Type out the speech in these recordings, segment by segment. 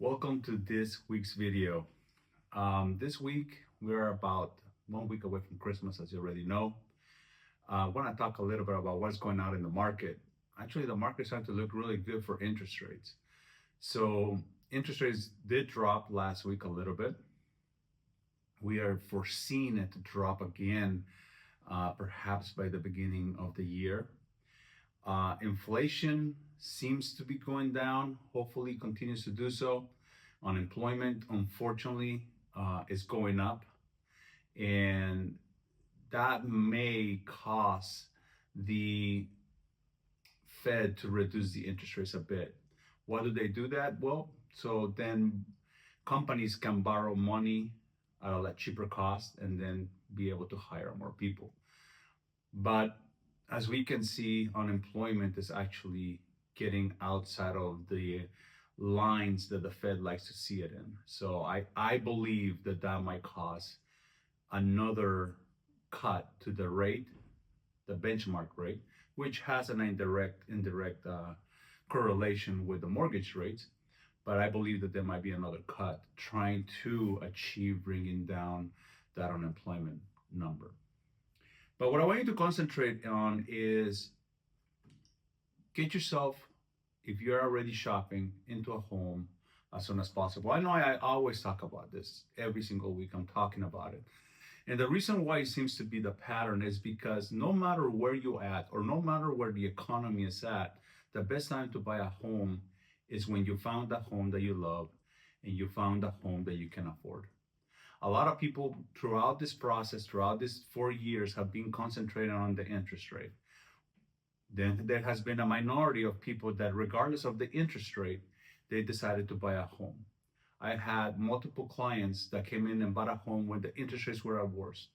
Welcome to this week's video. This week, we're about 1 week away from Christmas, as you already know. I want to talk a little bit about what's going on in the market. Actually, the market's starting to look really good for interest rates. So interest rates did drop last week a little bit. We are foreseeing it to drop again, perhaps by the beginning of the year. Inflation seems to be going down, hopefully continues to do so. Unemployment, unfortunately, is going up, and that may cause the Fed to reduce the interest rates a bit. Why do they do that? Well, so then companies can borrow money at a cheaper cost and then be able to hire more people. But as we can see, unemployment is actually getting outside of the lines that the Fed likes to see it in. So I believe that might cause another cut to the rate, the benchmark rate, which has an indirect correlation with the mortgage rates. But I believe that there might be another cut trying to achieve bringing down that unemployment number. But what I want you to concentrate on is get yourself, if you're already shopping, into a home as soon as possible. I know I always talk about this. Every single week I'm talking about it. And the reason why it seems to be the pattern is because no matter where you're at or no matter where the economy is at, the best time to buy a home is when you found a home that you love and you found a home that you can afford. A lot of people throughout this process, throughout these 4 years, have been concentrating on the interest rate. Then there has been a minority of people that, regardless of the interest rate, they decided to buy a home. I had multiple clients that came in and bought a home when the interest rates were at worst.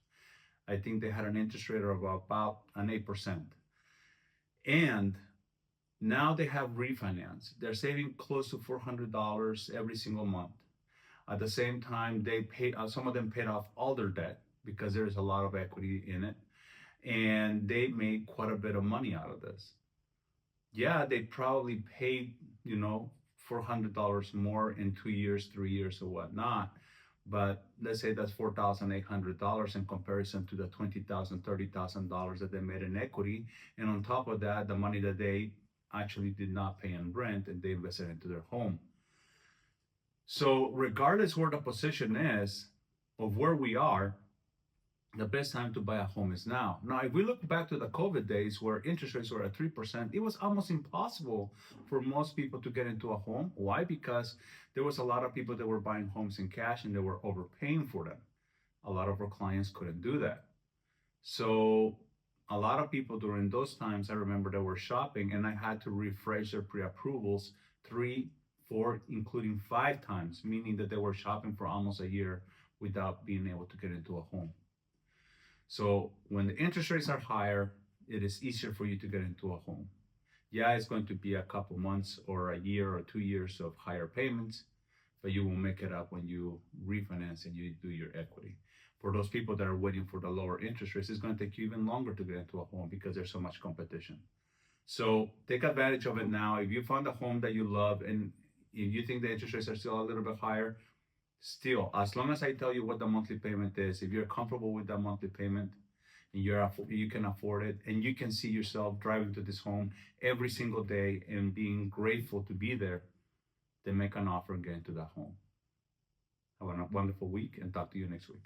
I think they had an interest rate of about an 8%. And now they have refinance. They're saving close to $400 every single month. At the same time, they paid, some of them paid off all their debt because there's a lot of equity in it. And they made quite a bit of money out of this. Yeah, they probably paid, $400 more in 2 years, 3 years, or whatnot. But let's say that's $4,800 in comparison to the $20,000, $30,000 that they made in equity. And on top of that, the money that they actually did not pay in rent and they invested into their home. So regardless where the position is of where we are, the best time to buy a home is now. Now, if we look back to the COVID days where interest rates were at 3%, it was almost impossible for most people to get into a home. Why? Because there was a lot of people that were buying homes in cash and they were overpaying for them. A lot of our clients couldn't do that. So a lot of people during those times, I remember they were shopping and I had to refresh their pre-approvals 3, 4, including 5 times, meaning that they were shopping for almost a year without being able to get into a home. So when the interest rates are higher, it is easier for you to get into a home. Yeah, it's going to be a couple months or a year or 2 years of higher payments, but you will make it up when you refinance and you do your equity. For those people that are waiting for the lower interest rates, it's going to take you even longer to get into a home because there's so much competition. So take advantage of it now. If you found a home that you love and if you think the interest rates are still a little bit higher, still, as long as I tell you what the monthly payment is, if you're comfortable with that monthly payment and you can afford it and you can see yourself driving to this home every single day and being grateful to be there, then make an offer and get into that home. Have a wonderful week and talk to you next week.